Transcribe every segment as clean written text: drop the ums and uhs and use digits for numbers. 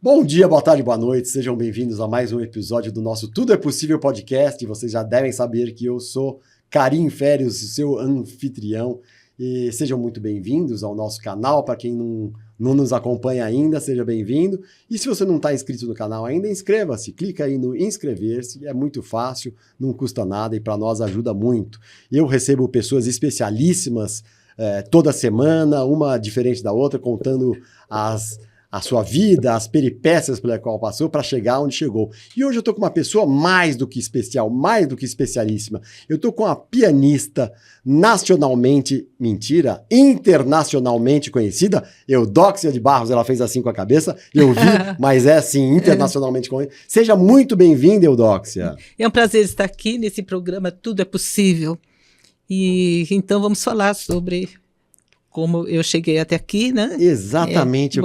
Bom dia, boa tarde, boa noite, sejam bem-vindos a mais um episódio do nosso Tudo é Possível podcast. Vocês já devem saber que eu sou Karim Férias, seu anfitrião, e sejam muito bem-vindos ao nosso canal. Para quem não nos acompanha ainda, seja bem-vindo. E se você não está inscrito no canal ainda, inscreva-se, clica aí no inscrever-se, é muito fácil, não custa nada e para nós ajuda muito. Eu recebo pessoas especialíssimas toda semana, uma diferente da outra, contando a sua vida, as peripécias pela qual passou para chegar onde chegou. E hoje eu estou com uma pessoa mais do que especial, mais do que especialíssima. Eu estou com a pianista nacionalmente, mentira, internacionalmente conhecida, Eudóxia de Barros. Ela fez assim com a cabeça, eu vi, mas é assim, internacionalmente conhecida. Seja muito bem-vinda, Eudóxia. É um prazer estar aqui nesse programa Tudo é Possível. E então vamos falar sobre como eu cheguei até aqui, né? Exatamente,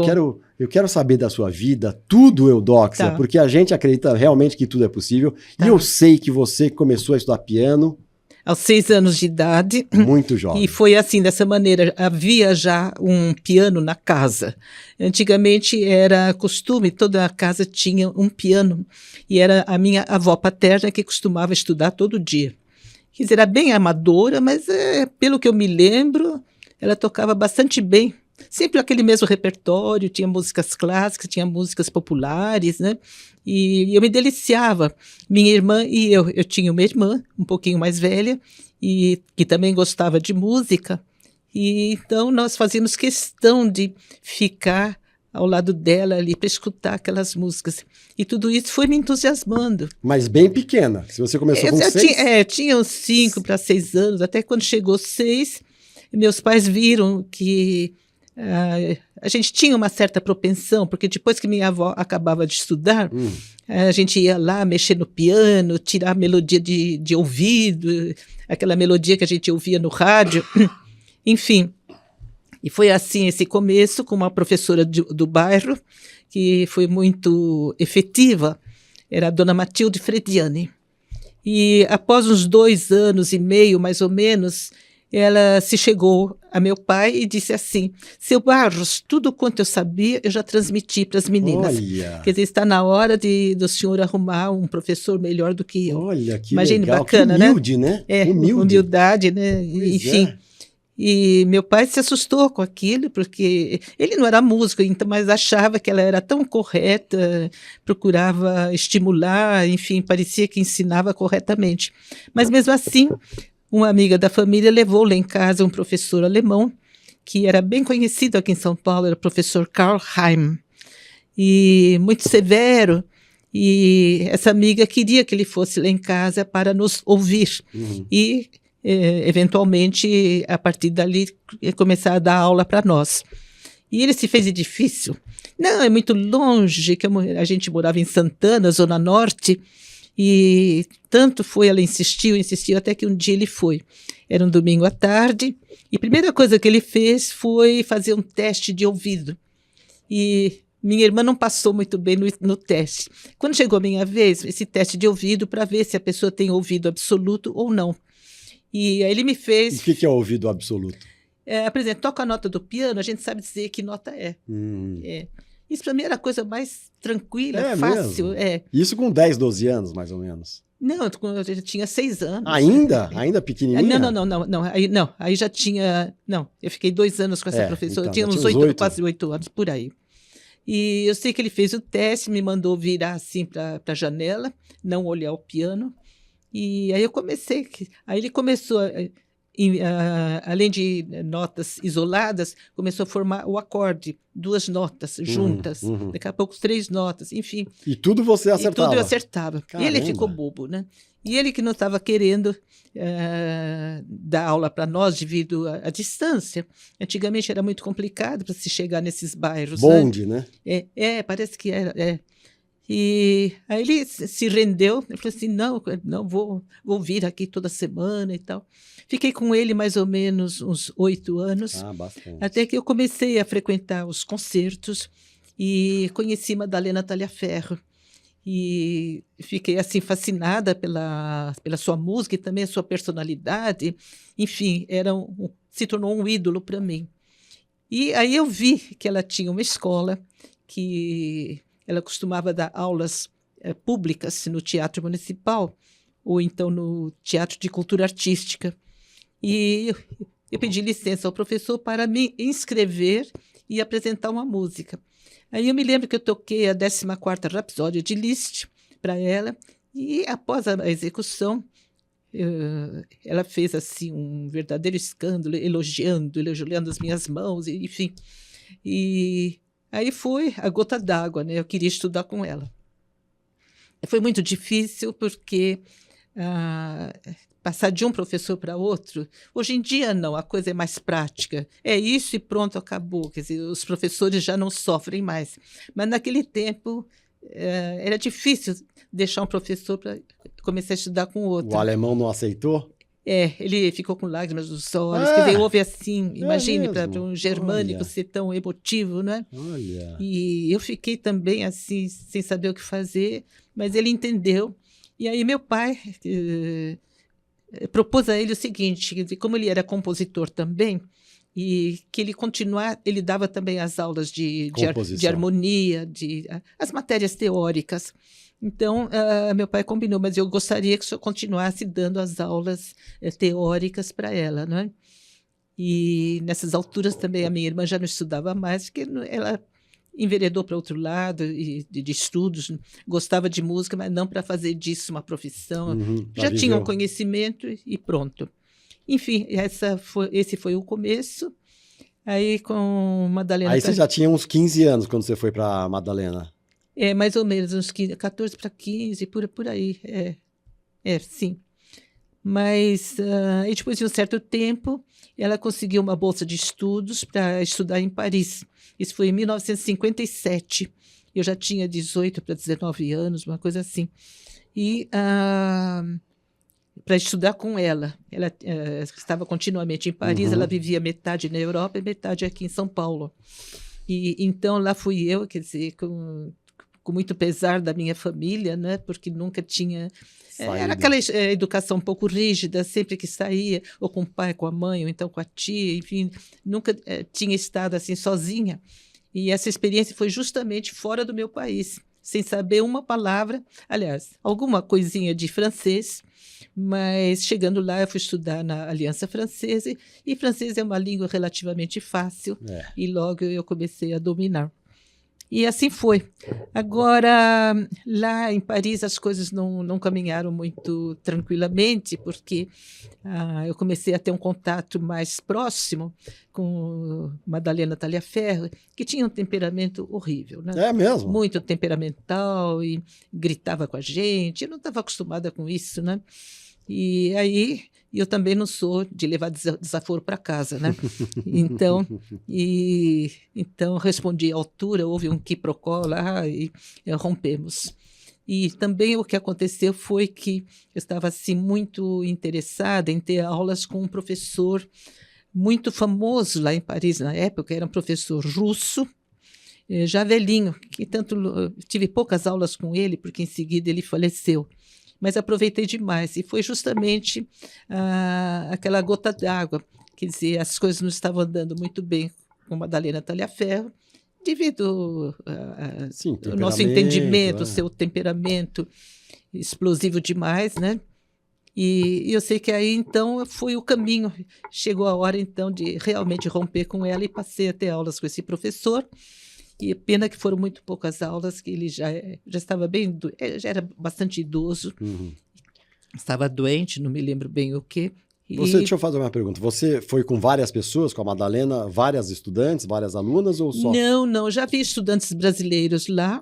eu quero saber da sua vida, tudo, Eudóxia, porque a gente acredita realmente que tudo é possível. E eu sei que você começou a estudar piano aos 6 anos de idade. Muito jovem. E foi assim, dessa maneira, havia já um piano na casa. Antigamente era costume, toda a casa tinha um piano. E era a minha avó paterna que costumava estudar todo dia. Quer dizer, era bem amadora, mas pelo que eu me lembro, ela tocava bastante bem. Sempre aquele mesmo repertório, tinha músicas clássicas, tinha músicas populares, né? E eu me deliciava. Minha irmã e eu tinha uma irmã um pouquinho mais velha, e que também gostava de música, e então nós fazíamos questão de ficar ao lado dela ali para escutar aquelas músicas. E tudo isso foi me entusiasmando. Mas bem pequena, se você começou com 6... Tinha uns 5 para 6 anos, até quando chegou 6, meus pais viram que a gente tinha uma certa propensão, porque depois que minha avó acabava de estudar, a gente ia lá mexer no piano, tirar a melodia de ouvido, aquela melodia que a gente ouvia no rádio, enfim. E foi assim esse começo, com uma professora do bairro, que foi muito efetiva, era a dona Matilde Frediani. E após uns 2 anos e meio, mais ou menos, ela se chegou a meu pai e disse assim: seu Barros, tudo quanto eu sabia, eu já transmiti para as meninas. Olha. Quer dizer, está na hora do senhor arrumar um professor melhor do que eu. Olha, que Imagine, legal, bacana, que humilde, né? Humildade, né? Pois enfim. É. E meu pai se assustou com aquilo, porque ele não era músico, então, mas achava que ela era tão correta, procurava estimular, enfim, parecia que ensinava corretamente. Mas mesmo assim, uma amiga da família levou lá em casa um professor alemão, que era bem conhecido aqui em São Paulo, era o professor Karl Heim, e muito severo, e essa amiga queria que ele fosse lá em casa para nos ouvir, e eventualmente, a partir dali, começar a dar aula para nós. E ele se fez difícil. Não, é muito longe, que a gente morava em Santana, Zona Norte, e tanto foi, ela insistiu, até que um dia ele foi. Era um domingo à tarde, e a primeira coisa que ele fez foi fazer um teste de ouvido. E minha irmã não passou muito bem no teste. Quando chegou a minha vez, esse teste de ouvido, para ver se a pessoa tem ouvido absoluto ou não. E aí ele me fez... O que é ouvido absoluto? Por exemplo, toca a nota do piano, a gente sabe dizer que nota é. Isso para mim era a coisa mais tranquila, fácil. Mesmo? Isso com 10, 12 anos, mais ou menos? Não, eu já tinha 6 anos. Ainda? Ainda pequenininha? Não. Aí já tinha... Não, eu fiquei 2 anos com essa professora. Então, tinha uns 8, quase 8 anos, por aí. E eu sei que ele fez o teste, me mandou virar assim para a janela, não olhar o piano. E aí eu comecei. Aí ele começou... além de notas isoladas, começou a formar o acorde, 2 notas juntas, daqui a pouco 3 notas, enfim. E tudo você acertava? E tudo eu acertava. Caramba. E ele ficou bobo, né? E ele que não estava querendo dar aula para nós devido à distância. Antigamente era muito complicado para se chegar nesses bairros. Bonde, né? Parece que era. E aí ele se rendeu, ele falou assim, não vou vir aqui toda semana e tal. Fiquei com ele mais ou menos uns 8 anos, bastante. Até que eu comecei a frequentar os concertos e conheci Madalena Tagliaferro. E fiquei assim fascinada pela sua música e também a sua personalidade. Enfim, se tornou um ídolo para mim. E aí eu vi que ela tinha uma escola que ela costumava dar aulas públicas no Teatro Municipal ou então no Teatro de Cultura Artística. E eu pedi licença ao professor para me inscrever e apresentar uma música. Aí eu me lembro que eu toquei a 14ª Rapsódia de Liszt para ela, e após a execução, ela fez assim um verdadeiro escândalo, elogiando as minhas mãos, enfim. E aí foi a gota d'água, né? Eu queria estudar com ela. Foi muito difícil porque passar de um professor para outro, hoje em dia não, a coisa é mais prática. É isso e pronto, acabou. Quer dizer, os professores já não sofrem mais. Mas naquele tempo era difícil deixar um professor para começar a estudar com outro. O alemão não aceitou? Ele ficou com lágrimas nos olhos. Quer dizer, houve assim, imagine, para um germânico Olha. ser tão emotivo, né? Olha. E eu fiquei também assim, sem saber o que fazer, mas ele entendeu. E aí meu pai propôs a ele o seguinte, quer dizer, como ele era compositor também, e que ele dava também as aulas de harmonia, as matérias teóricas. Então, meu pai combinou, mas eu gostaria que o senhor continuasse dando as aulas teóricas para ela, não é? E nessas alturas também a minha irmã já não estudava mais, porque ela enveredou para outro lado de estudos, gostava de música, mas não para fazer disso uma profissão. Já tinha um conhecimento e pronto. Enfim, esse foi o começo. Aí com Madalena... Aí você já tinha uns 15 anos quando você foi para Madalena? Mais ou menos, uns 15, 14 para 15, por aí. Sim. Mas aí depois de um certo tempo, ela conseguiu uma bolsa de estudos para estudar em Paris. Isso foi em 1957. Eu já tinha 18 para 19 anos, uma coisa assim. E para estudar com ela. Ela estava continuamente em Paris, ela vivia metade na Europa e metade aqui em São Paulo. E então lá fui eu, quer dizer, com muito pesar da minha família, né? Porque nunca tinha... Era aquela educação um pouco rígida, sempre que saía, ou com o pai, com a mãe, ou então com a tia, enfim, nunca tinha estado assim sozinha. E essa experiência foi justamente fora do meu país, sem saber uma palavra, aliás, alguma coisinha de francês, mas chegando lá eu fui estudar na Aliança Francesa, e francês é uma língua relativamente fácil, e logo eu comecei a dominar. E assim foi. Agora, lá em Paris, as coisas não caminharam muito tranquilamente, porque eu comecei a ter um contato mais próximo com Madalena Taliaferro, que tinha um temperamento horrível, né? É mesmo? Muito temperamental e gritava com a gente. Eu não estava acostumada com isso, né? E aí... eu também não sou de levar desaforo para casa, né? Então respondi à altura, houve um quiprocó lá e rompemos. E também o que aconteceu foi que eu estava assim, muito interessada em ter aulas com um professor muito famoso lá em Paris, na época, era um professor russo, já velhinho, que tive poucas aulas com ele, porque em seguida ele faleceu. Mas aproveitei demais, e foi justamente aquela gota d'água, quer dizer, as coisas não estavam andando muito bem com Madalena Taliaferro, devido ao nosso entendimento, o seu temperamento explosivo demais, né? E eu sei que aí, então, foi o caminho, chegou a hora, então, de realmente romper com ela, e passei a ter aulas com esse professor. E pena que foram muito poucas aulas, que ele já estava bem, já era bastante idoso, estava doente, não me lembro bem o quê. Deixa eu fazer uma pergunta. Você foi com várias pessoas, com a Madalena, várias estudantes, várias alunas ou só? Não, já vi estudantes brasileiros lá,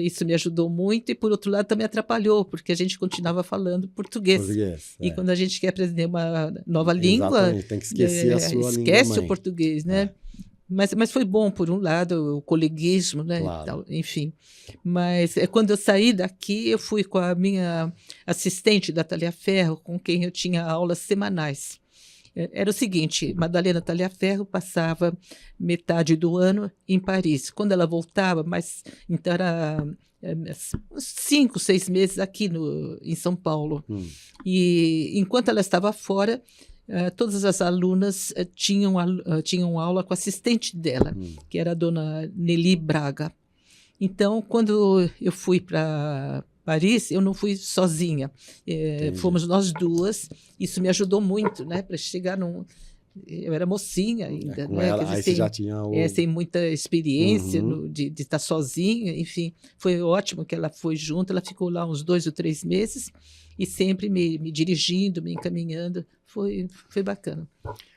isso me ajudou muito, e por outro lado também atrapalhou, porque a gente continuava falando português. E quando a gente quer aprender uma nova língua, tem que esquecer a sua língua mãe. Esquece o português, né? Mas foi bom, por um lado, o coleguismo, né? Claro. E tal, enfim. Mas quando eu saí daqui, eu fui com a minha assistente da Taliaferro, com quem eu tinha aulas semanais. Era o seguinte, Madalena Taliaferro passava metade do ano em Paris. Quando ela voltava, então era 5, 6 meses aqui em São Paulo. E enquanto ela estava fora, todas as alunas tinham aula com a assistente dela, que era a dona Nelly Braga. Então, quando eu fui para Paris, eu não fui sozinha. Fomos nós duas. Isso me ajudou muito, né? Para chegar num... Eu era mocinha ainda, com né? ela, Quer dizer, aí você já tinha sem muita experiência Uhum. de estar sozinha, enfim. Foi ótimo que ela foi junto, ela ficou lá uns 2 ou 3 meses e sempre me dirigindo, me encaminhando. Foi bacana.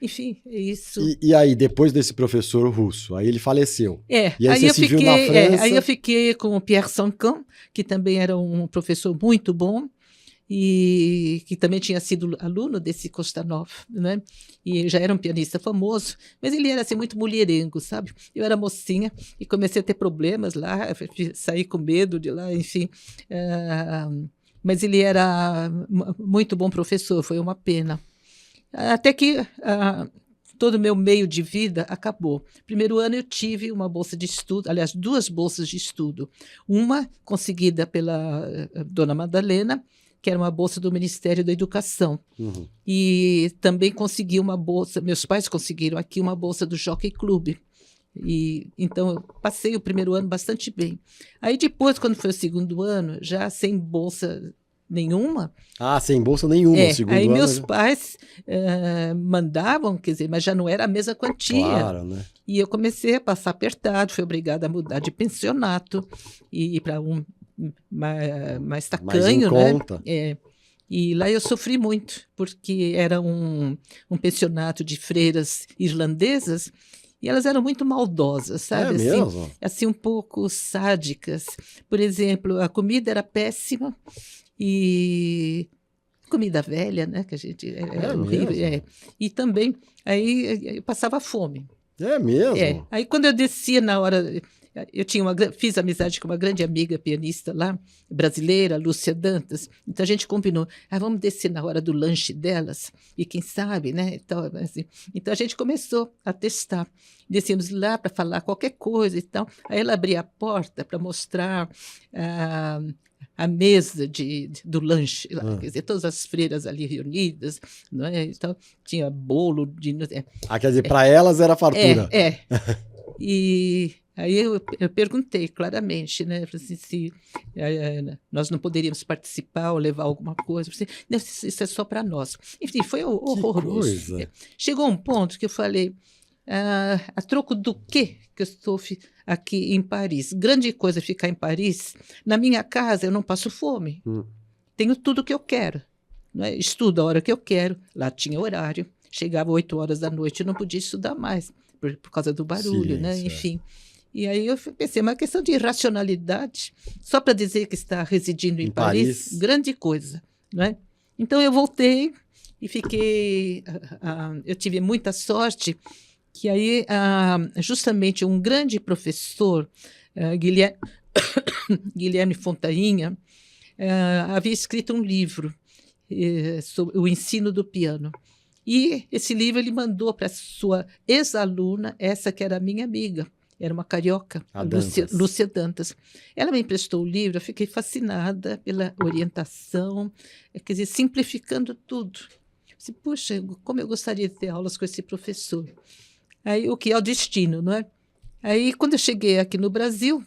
Enfim, é isso. E aí, depois desse professor russo, aí ele faleceu. E aí aí você eu se viu na fiquei, França. aí eu fiquei com o Pierre Sancan, que também era um professor muito bom, e que também tinha sido aluno desse Kostanov, né? E já era um pianista famoso, mas ele era assim muito mulherengo, sabe? Eu era mocinha e comecei a ter problemas lá, saí com medo de lá, enfim. Mas ele era muito bom professor, foi uma pena. Até que todo o meu meio de vida acabou. Primeiro ano eu tive uma bolsa de estudo, aliás, 2 bolsas de estudo. Uma conseguida pela dona Madalena, que era uma bolsa do Ministério da Educação. Uhum. E também consegui uma bolsa, meus pais conseguiram aqui uma bolsa do Jockey Club. Então, eu passei o primeiro ano bastante bem. Aí depois, quando foi o segundo ano, já sem bolsa nenhuma. Sem bolsa nenhuma, o segundo aí ano. Meus pais mandavam, quer dizer, mas já não era a mesma quantia. Claro, né? E eu comecei a passar apertado, fui obrigada a mudar de pensionato e ir para um mais tacanho, mais em conta. E lá eu sofri muito, porque era um pensionato de freiras irlandesas e elas eram muito maldosas, sabe? É mesmo? Assim, um pouco sádicas. Por exemplo, a comida era péssima e comida velha, né? Que a gente era horrível. E também aí eu passava fome. É mesmo? Aí quando eu descia na hora, fiz amizade com uma grande amiga pianista lá, brasileira, Lúcia Dantas. Então a gente combinou, vamos descer na hora do lanche delas, e quem sabe, né? Então, assim, então a gente começou a testar. Descíamos lá para falar qualquer coisa e tal. Aí ela abria a porta para mostrar a mesa do lanche, lá, quer dizer, todas as freiras ali reunidas, não é? Então, tinha bolo de... quer dizer, para elas era fartura. E aí eu perguntei claramente, né? Assim, se nós não poderíamos participar ou levar alguma coisa. Assim, não, isso é só para nós. Enfim, foi horroroso. Chegou um ponto que eu falei, a troco do quê que eu estou aqui em Paris? Grande coisa ficar em Paris. Na minha casa eu não passo fome. Tenho tudo o que eu quero. Não é? Estudo a hora que eu quero. Lá tinha horário. Chegava 8 horas da noite e não podia estudar mais, por causa do barulho, né? Enfim. E aí eu pensei, uma questão de racionalidade, só para dizer que está residindo em Paris, grande coisa, não é? Então eu voltei e fiquei... eu tive muita sorte que aí justamente um grande professor, Guilherme Fontainha, havia escrito um livro sobre o ensino do piano. E esse livro ele mandou para sua ex-aluna, essa que era minha amiga, era uma carioca, Lúcia Dantas. Ela me emprestou o livro, eu fiquei fascinada pela orientação, quer dizer, simplificando tudo. Disse, puxa, como eu gostaria de ter aulas com esse professor. Aí, o que é o destino, não é? Aí, quando eu cheguei aqui no Brasil,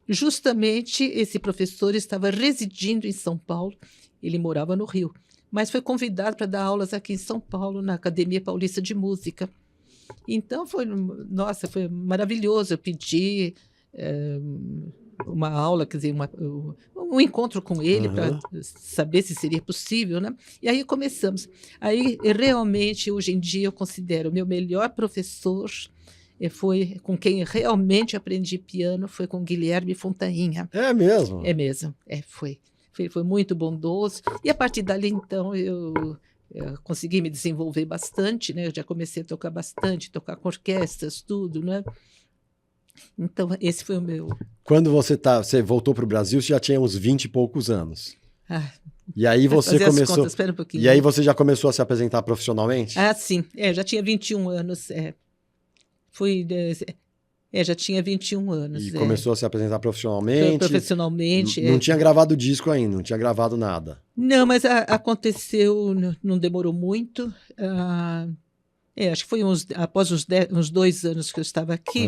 justamente esse professor estava residindo em São Paulo, ele morava no Rio, mas foi convidado para dar aulas aqui em São Paulo, na Academia Paulista de Música. Então, foi maravilhoso. Eu pedi uma aula, quer dizer, um encontro com ele para saber se seria possível, né? E aí começamos. Aí, realmente, hoje em dia, eu considero o meu melhor professor foi com quem realmente aprendi piano, foi com Guilherme Fontainha. É mesmo? É mesmo, foi. Foi muito bondoso. E a partir dali, então, eu consegui me desenvolver bastante, né? Eu já comecei a tocar bastante, tocar com orquestras, tudo, né? Então, esse foi o meu... Quando você voltou para o Brasil, você já tinha uns 20 e poucos anos. E aí você começou... Contas, espera um pouquinho. E aí você já começou a se apresentar profissionalmente? Sim. Já tinha 21 anos. Já tinha 21 anos. E começou a se apresentar profissionalmente? Profissionalmente. Não tinha gravado disco ainda, não tinha gravado nada? Não, mas aconteceu, não demorou muito. Acho que foi após uns 2 anos que eu estava aqui.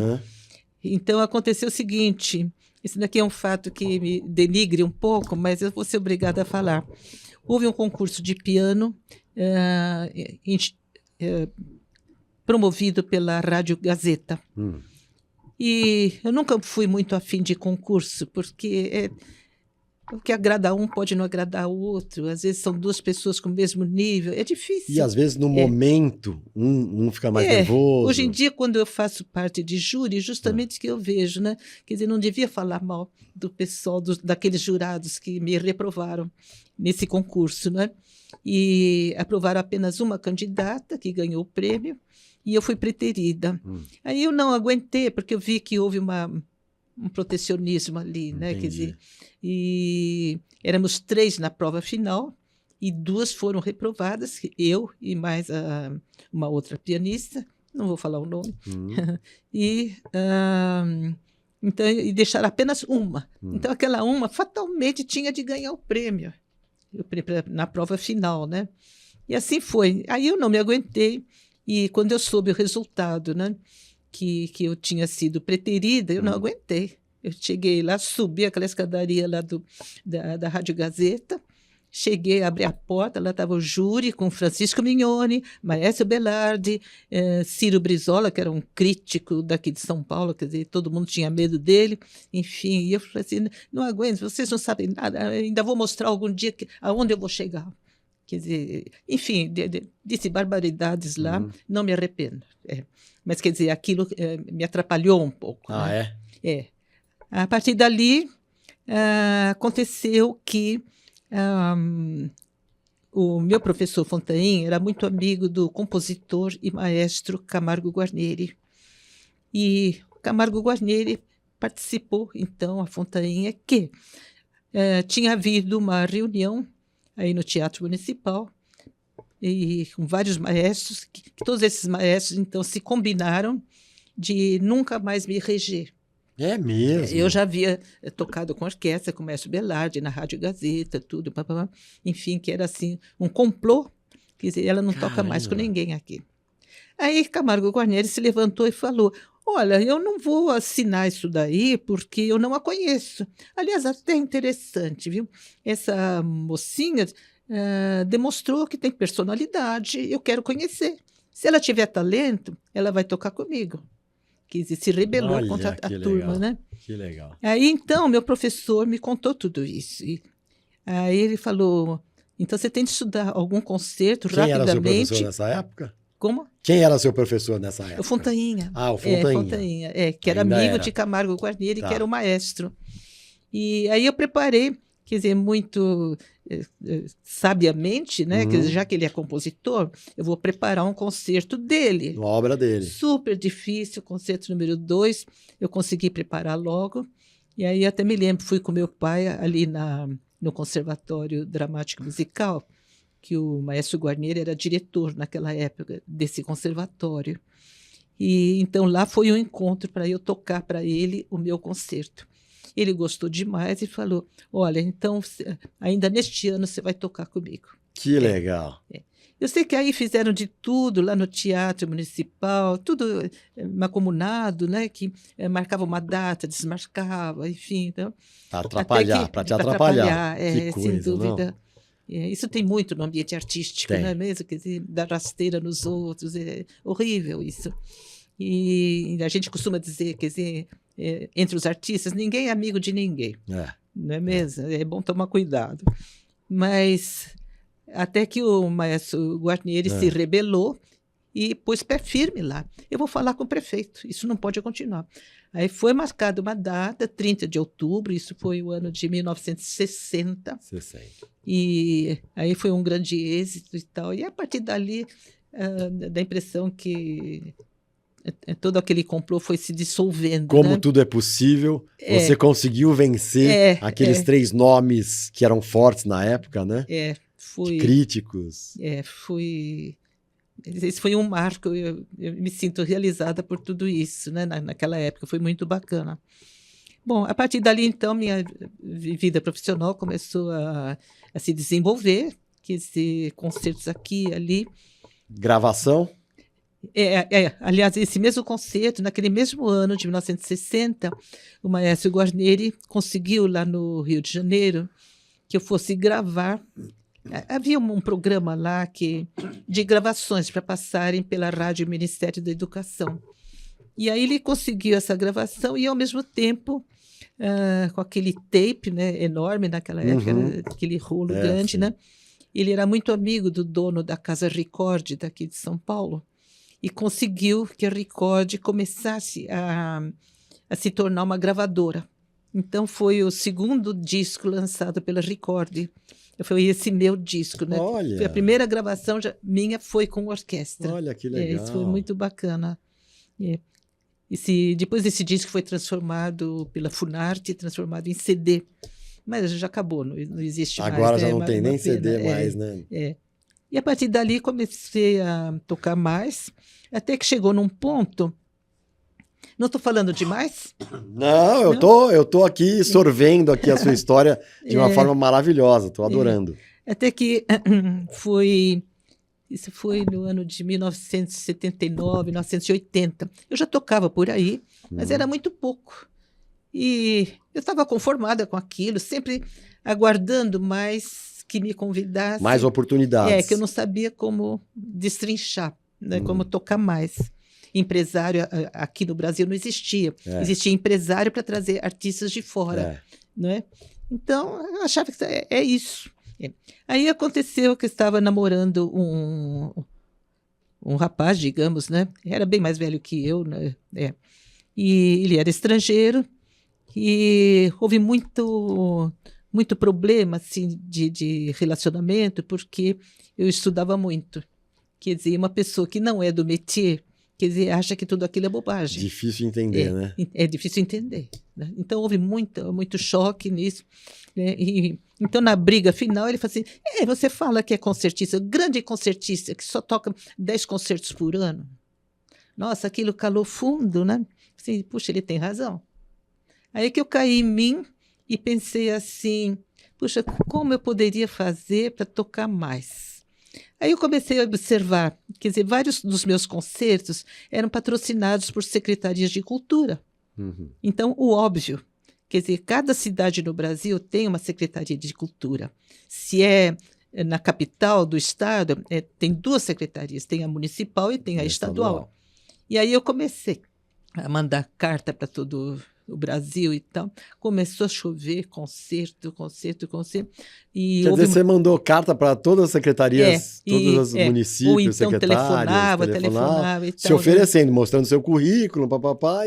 Então, aconteceu o seguinte, esse daqui é um fato que me denigre um pouco, mas eu vou ser obrigada a falar. Houve um concurso de piano promovido pela Rádio Gazeta. E eu nunca fui muito afim de concurso, porque o que agrada a um pode não agradar o outro. Às vezes são duas pessoas com o mesmo nível, é difícil. E às vezes no momento um fica mais nervoso. Hoje em dia, quando eu faço parte de júri, justamente que eu vejo, né? Quer dizer, não devia falar mal do pessoal, daqueles jurados que me reprovaram nesse concurso, né? E aprovaram apenas uma candidata que ganhou o prêmio e eu fui preterida. Aí eu não aguentei, porque eu vi que houve um protecionismo ali, né? Quer dizer, e éramos 3 na prova final e 2 foram reprovadas, eu e mais uma outra pianista, não vou falar o nome, então, e deixaram apenas uma. Então, aquela uma fatalmente tinha de ganhar o prêmio na prova final, né? E assim foi. Aí eu não me aguentei, e quando eu soube o resultado, né, que eu tinha sido preterida, eu não aguentei. Eu cheguei lá, subi aquela escadaria lá da Rádio Gazeta, cheguei, abri a porta, lá estava o júri com Francisco Mignoni, Maestro Belardi, Ciro Brizola, que era um crítico daqui de São Paulo, quer dizer, todo mundo tinha medo dele, enfim, e eu falei assim, não aguento, vocês não sabem nada, ainda vou mostrar algum dia aonde eu vou chegar. Quer dizer, enfim, disse barbaridades lá, não me arrependo. Mas, quer dizer, aquilo me atrapalhou um pouco. Né? É. A partir dali, aconteceu que o meu professor Fontaine era muito amigo do compositor e maestro Camargo Guarnieri. E o Camargo Guarnieri participou, então, a Fontaine, que tinha havido uma reunião aí no Teatro Municipal, e com vários maestros, que todos esses maestros, então, se combinaram de nunca mais me reger. É mesmo? Eu já havia tocado com orquestra, com o Maestro Belardi, na Rádio Gazeta, tudo, enfim, que era assim, um complô, quer dizer, ela não toca mais com ninguém aqui. Aí Camargo Guarnieri se levantou e falou, olha, eu não vou assinar isso daí porque eu não a conheço. Aliás, até interessante, viu? Essa mocinha demonstrou que tem personalidade, eu quero conhecer. Se ela tiver talento, ela vai tocar comigo. Que se rebelou contra a turma, né? Que legal. Aí, então, meu professor me contou tudo isso. E aí ele falou, então você tem de estudar algum concerto rapidamente. Quem era seu professor nessa época? Como? Quem era seu professor nessa época? O Fontainha. Ah, o Fontainha. Fontainha, que era amigo de Camargo Guarnieri, que era o maestro. E aí eu preparei, quer dizer, muito sabiamente, né? Quer dizer, já que ele é compositor, eu vou preparar um concerto dele. Uma obra dele. Super difícil, concerto número 2, eu consegui preparar logo. E aí até me lembro, fui com meu pai ali no Conservatório Dramático Musical, que o maestro Guarnieri era diretor naquela época desse conservatório. E então lá foi um encontro para eu tocar para ele o meu concerto. Ele gostou demais e falou, olha, então ainda neste ano você vai tocar comigo. Que legal. Eu sei que aí fizeram de tudo lá no Teatro Municipal, tudo mancomunado, né? Que marcava uma data, desmarcava, enfim. Então, para te atrapalhar. Que coisa, sem dúvida. Isso tem muito no ambiente artístico, não é mesmo? Quer dizer, dar rasteira nos outros, é horrível isso. E a gente costuma dizer, quer dizer, entre os artistas, ninguém é amigo de ninguém, não é mesmo? É bom tomar cuidado. Mas até que o maestro Guarnieri se rebelou e pôs pé firme lá. Eu vou falar com o prefeito, isso não pode continuar. Aí foi marcada uma data, 30 de outubro, isso foi o ano de 1960. E aí foi um grande êxito e tal. E a partir dali, dá a impressão que todo aquele complô foi se dissolvendo. Como tudo é possível, você conseguiu vencer aqueles 3 nomes que eram fortes na época, né? Fui... De críticos. Esse foi um marco, eu me sinto realizada por tudo isso, né? Naquela época, foi muito bacana. Bom, a partir dali, então, minha vida profissional começou a se desenvolver, quer dizer, concertos aqui e ali. Gravação? Aliás, esse mesmo concerto, naquele mesmo ano de 1960, o Maestro Guarneri conseguiu lá no Rio de Janeiro que eu fosse gravar. Havia um programa lá de gravações para passarem pela Rádio Ministério da Educação. E aí ele conseguiu essa gravação e, ao mesmo tempo, com aquele tape, né, enorme naquela época, aquele rolo grande, né? Ele era muito amigo do dono da Casa Record, daqui de São Paulo, e conseguiu que a Record começasse a se tornar uma gravadora. Então, foi o segundo disco lançado pela Record. Foi esse meu disco, né? Olha. A primeira gravação minha foi com orquestra. Olha, que legal. Isso foi muito bacana. Depois esse disco foi transformado pela Funarte, transformado em CD. Mas já acabou, não existe mais. Agora já não tem nem CD mais, né? E a partir dali comecei a tocar mais, até que chegou num ponto... Não estou falando demais? Não, eu tô aqui sorvendo aqui a sua história de uma forma maravilhosa, estou adorando. Até que isso foi no ano de 1979, 1980. Eu já tocava por aí, mas era muito pouco. E eu estava conformada com aquilo, sempre aguardando mais que me convidasse. Mais oportunidades. Que eu não sabia como destrinchar, né, como tocar mais. Empresário aqui no Brasil não existia. Existia empresário para trazer artistas de fora. Né? Então, eu achava que é isso. Aí aconteceu que eu estava namorando um rapaz, digamos, né? Era bem mais velho que eu, né? E ele era estrangeiro e houve muito problema assim, de relacionamento, porque eu estudava muito. Quer dizer, uma pessoa que não é do métier, quer dizer, acha que tudo aquilo é bobagem. Difícil entender, né? É difícil entender. Né? Então, houve muito choque nisso. Né? Então, na briga final, ele falou assim, você fala que é concertista, grande concertista, que só toca 10 concertos por ano. Nossa, aquilo calou fundo, né? Assim, puxa, ele tem razão. Aí que eu caí em mim e pensei assim, puxa, como eu poderia fazer para tocar mais? Aí eu comecei a observar, quer dizer, vários dos meus concertos eram patrocinados por secretarias de cultura. Então, o óbvio, quer dizer, cada cidade no Brasil tem uma secretaria de cultura. Se é na capital do estado, tem 2 secretarias, tem a municipal e tem a estadual. E aí eu comecei a mandar carta para todo o Brasil e tal. Começou a chover, concerto. E Quer dizer, você mandou carta para todas as secretarias, todos os municípios, ou então secretários, telefonava e tal. Se oferecendo, mostrando seu currículo, papapá.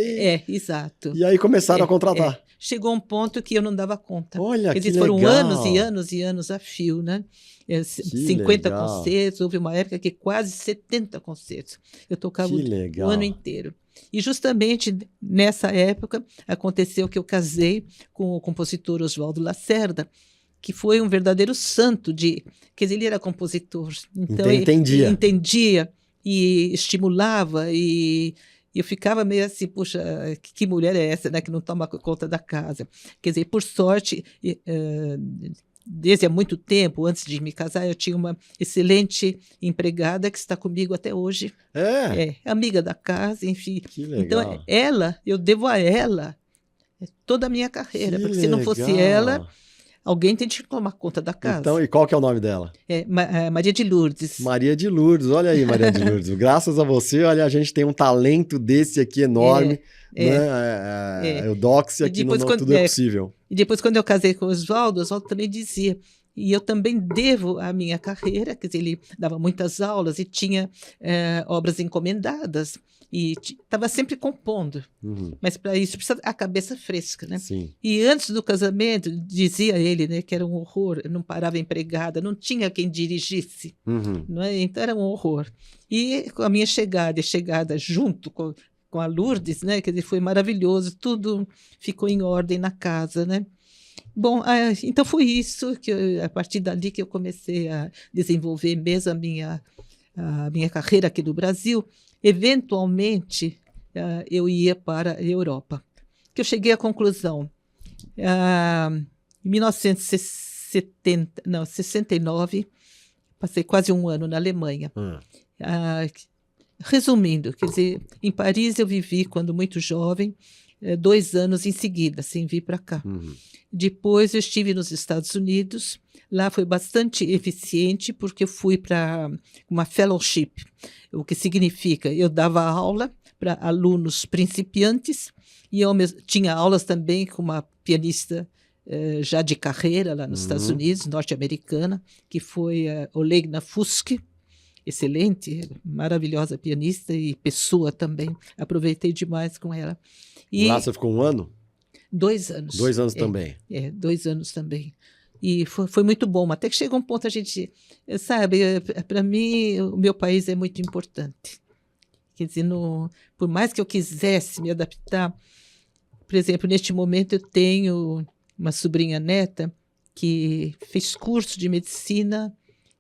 Exato. E aí começaram a contratar. Chegou um ponto que eu não dava conta. Olha, quer dizer, legal. Foram anos e anos e anos a fio, né? 50 concertos, houve uma época que quase 70 concertos. Eu tocava o ano inteiro. E justamente nessa época aconteceu que eu casei com o compositor Oswaldo Lacerda, que foi um verdadeiro santo quer dizer, ele era compositor. Então ele entendia e estimulava e eu ficava meio assim, puxa, que mulher é essa, né, que não toma conta da casa? Quer dizer, por sorte, desde há muito tempo, antes de me casar, eu tinha uma excelente empregada que está comigo até hoje. Amiga da casa, enfim. Que legal. Então, eu devo a ela toda a minha carreira, porque se não fosse ela, alguém tem que tomar conta da casa. Então, e qual que é o nome dela? Maria de Lourdes. Maria de Lourdes, olha aí, Maria de Lourdes. Graças a você, olha, a gente tem um talento desse aqui enorme. Eudoxia, aqui no Tudo é Possível. E depois, quando eu casei com o Oswaldo também dizia, e eu também devo a minha carreira, quer dizer, ele dava muitas aulas e tinha obras encomendadas, e estava sempre compondo. Mas para isso precisa a cabeça fresca, né? Sim. E antes do casamento, dizia ele, né, que era um horror, não parava empregada, não tinha quem dirigisse. Não é? Então era um horror. E com a minha chegada junto com a Lourdes, né? Quer dizer, foi maravilhoso, tudo ficou em ordem na casa, né? Bom, então foi isso, a partir dali que eu comecei a desenvolver mesmo a minha carreira aqui no Brasil. Eventualmente, eu ia para a Europa. Que eu cheguei à conclusão, em 1969, passei quase um ano na Alemanha. Resumindo, quer dizer, em Paris eu vivi, quando muito jovem, 2 anos em seguida, sem vir para cá. Depois eu estive nos Estados Unidos, lá foi bastante eficiente, porque eu fui para uma fellowship, o que significa, eu dava aula para alunos principiantes, e eu tinha aulas também com uma pianista já de carreira lá nos Estados Unidos, norte-americana, que foi a Olegna Fusk, excelente, maravilhosa pianista e pessoa também. Aproveitei demais com ela. E lá você ficou 1 ano? 2 anos. 2 anos também. 2 anos também. E foi muito bom, até que chega um ponto a gente, sabe, para mim o meu país é muito importante. Quer dizer, por mais que eu quisesse me adaptar, por exemplo, neste momento eu tenho uma sobrinha neta que fez curso de medicina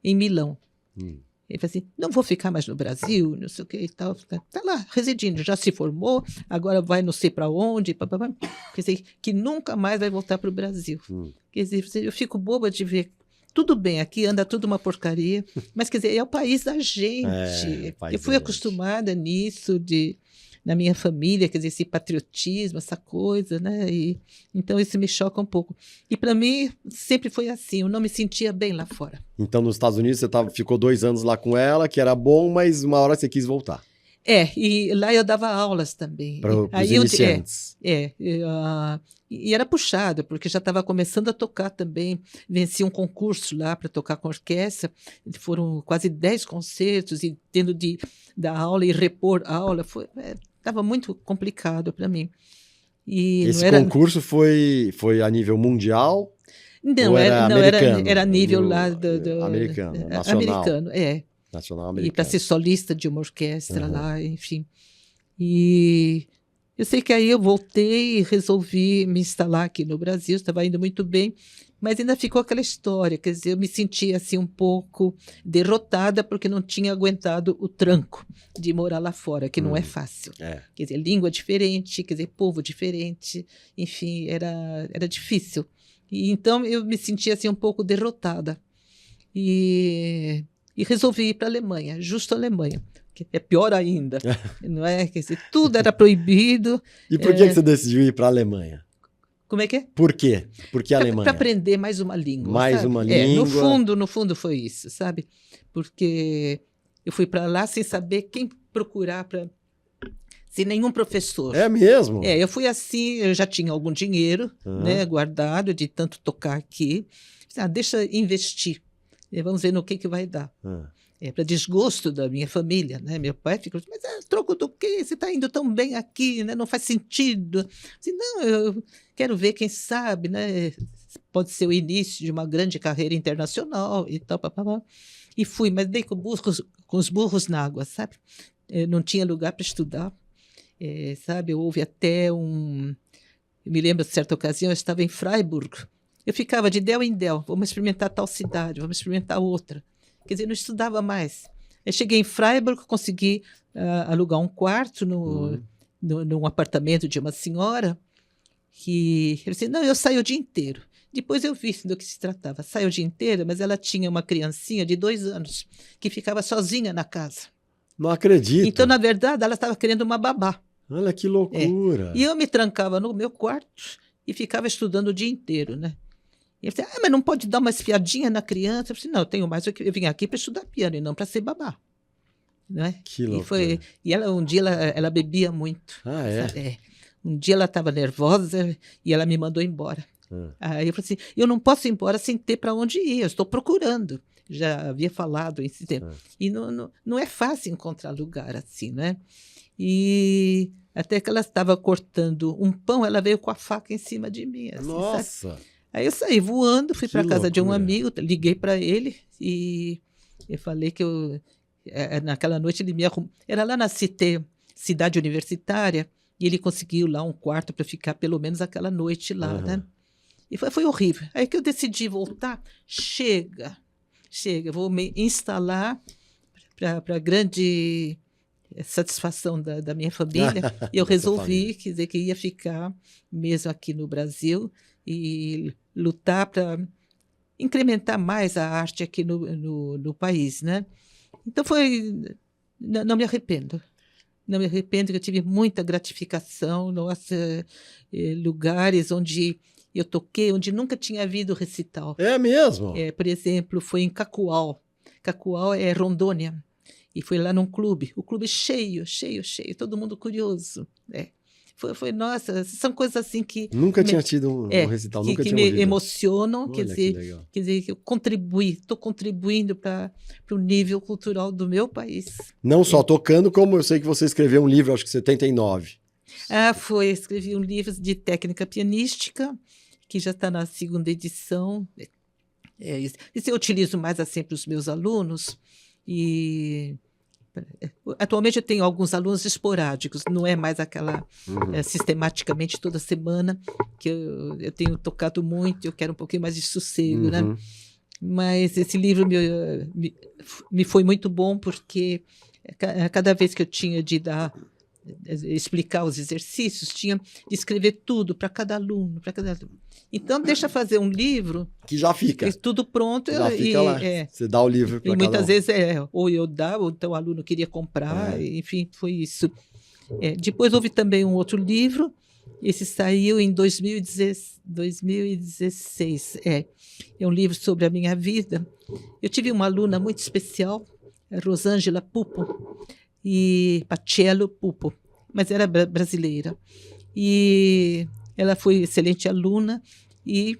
em Milão. Ele falou assim, não vou ficar mais no Brasil, não sei o que e tal. Está lá, residindo, já se formou, agora vai não sei para onde, quer dizer, que nunca mais vai voltar para o Brasil. Quer dizer, eu fico boba de ver, tudo bem, aqui anda tudo uma porcaria, mas quer dizer, é o país da gente. Eu fui acostumada nisso, na minha família, quer dizer, esse patriotismo, essa coisa, né? Então isso me choca um pouco. E para mim sempre foi assim, eu não me sentia bem lá fora. Então nos Estados Unidos você ficou 2 anos lá com ela, que era bom, mas uma hora você quis voltar. E lá eu dava aulas também. Para os iniciantes. E era puxado, porque já estava começando a tocar também. Venci um concurso lá para tocar com orquestra. Foram quase 10 concertos, e tendo de dar aula e repor aula. Estava muito complicado para mim. E esse concurso foi a nível mundial? Não, era nível lá do americano, nacional. Americano, Nacional americano. E para ser solista de uma orquestra lá, enfim. E eu sei que aí eu voltei e resolvi me instalar aqui no Brasil, estava indo muito bem, mas ainda ficou aquela história, quer dizer, eu me sentia assim um pouco derrotada porque não tinha aguentado o tranco de morar lá fora, que não é fácil. Quer dizer, língua diferente, quer dizer, povo diferente, enfim, era difícil. E então eu me sentia assim um pouco derrotada. E resolvi ir para a Alemanha, justo a Alemanha, que é pior ainda, não é? Quer dizer, tudo era proibido. E por que você decidiu ir para a Alemanha? Como é que é? Por quê? Por que a Alemanha? Para aprender mais uma língua. Mais sabe? uma língua. No fundo foi isso, sabe? Porque eu fui para lá sem saber quem procurar sem nenhum professor. É mesmo? Eu fui assim, eu já tinha algum dinheiro, né, guardado de tanto tocar aqui. Deixa investir. Vamos ver no que vai dar. Para desgosto da minha família, né? Meu pai ficou, mas troco do quê? Você está indo tão bem aqui, né? Não faz sentido. Assim, não, eu quero ver, quem sabe, né? Pode ser o início de uma grande carreira internacional e tal, papapá. E fui, mas dei com os burros na água, sabe? Eu não tinha lugar para estudar, sabe? Houve até eu me lembro de certa ocasião, eu estava em Freiburg. Eu ficava de del em del, vamos experimentar tal cidade, vamos experimentar outra. Quer dizer, não estudava mais. Eu cheguei em Freiburg, consegui alugar um quarto num apartamento de uma senhora, que eu disse, não, eu saio o dia inteiro. Depois eu vi do que se tratava. Saio o dia inteiro, mas ela tinha uma criancinha de 2 anos, que ficava sozinha na casa. Não acredito. Então, na verdade, ela estava querendo uma babá. Olha que loucura. E eu me trancava no meu quarto e ficava estudando o dia inteiro, né? E ele disse, mas não pode dar uma espiadinha na criança? Eu disse, não, eu tenho mais, eu vim aqui para estudar piano e não para ser babá. Não é? Que loucura. E ela, um dia ela bebia muito. Ah, é? Um dia ela estava nervosa e ela me mandou embora. Aí eu falei assim, eu não posso ir embora sem ter para onde ir, eu estou procurando. Já havia falado esse tempo. E não é fácil encontrar lugar assim, né? E até que ela estava cortando um pão, ela veio com a faca em cima de mim. Assim, nossa! Sabe? Aí eu saí voando, fui para a casa de um amigo, liguei para ele e eu falei que naquela noite ele me arrumou. Era lá na cidade universitária, e ele conseguiu lá um quarto para ficar pelo menos aquela noite lá, né? E foi horrível. Aí que eu decidi voltar. Chega, vou me instalar para grande satisfação da minha família. E eu resolvi, quer dizer, que ia ficar mesmo aqui no Brasil e lutar para incrementar mais a arte aqui no país, né? Então Não me arrependo. Não me arrependo, que eu tive muita gratificação. Nossa, lugares onde eu toquei, onde nunca tinha havido recital. É mesmo? Por exemplo, foi em Cacoal. Cacoal é Rondônia. E foi lá num clube. O clube cheio, cheio, cheio. Todo mundo curioso. Nossa, são coisas assim que... Nunca tinha tido um recital, nunca tinha ouvido. Me emocionam. Olha, quer dizer, que eu estou contribuindo para o nível cultural do meu país. Não só tocando, como eu sei que você escreveu um livro, acho que em 79. Escrevi um livro de técnica pianística, que já está na 2ª edição. Isso eu utilizo mais assim para os meus alunos. E atualmente eu tenho alguns alunos esporádicos, não é mais aquela sistematicamente toda semana, que eu tenho tocado muito, eu quero um pouquinho mais de sossego, né? Mas esse livro me foi muito bom, porque cada vez que eu tinha de explicar os exercícios, tinha de escrever tudo para cada aluno, Então, deixa fazer um livro... Que já fica. Tudo pronto. Já fica lá. Você dá o livro para cada um. E muitas vezes ou eu dava, ou então o aluno queria comprar, enfim, foi isso. Depois houve também um outro livro, esse saiu em 2016. É um livro sobre a minha vida. Eu tive uma aluna muito especial, a Rosângela Pupo, e Pacello Pupo, mas era brasileira. E ela foi excelente aluna e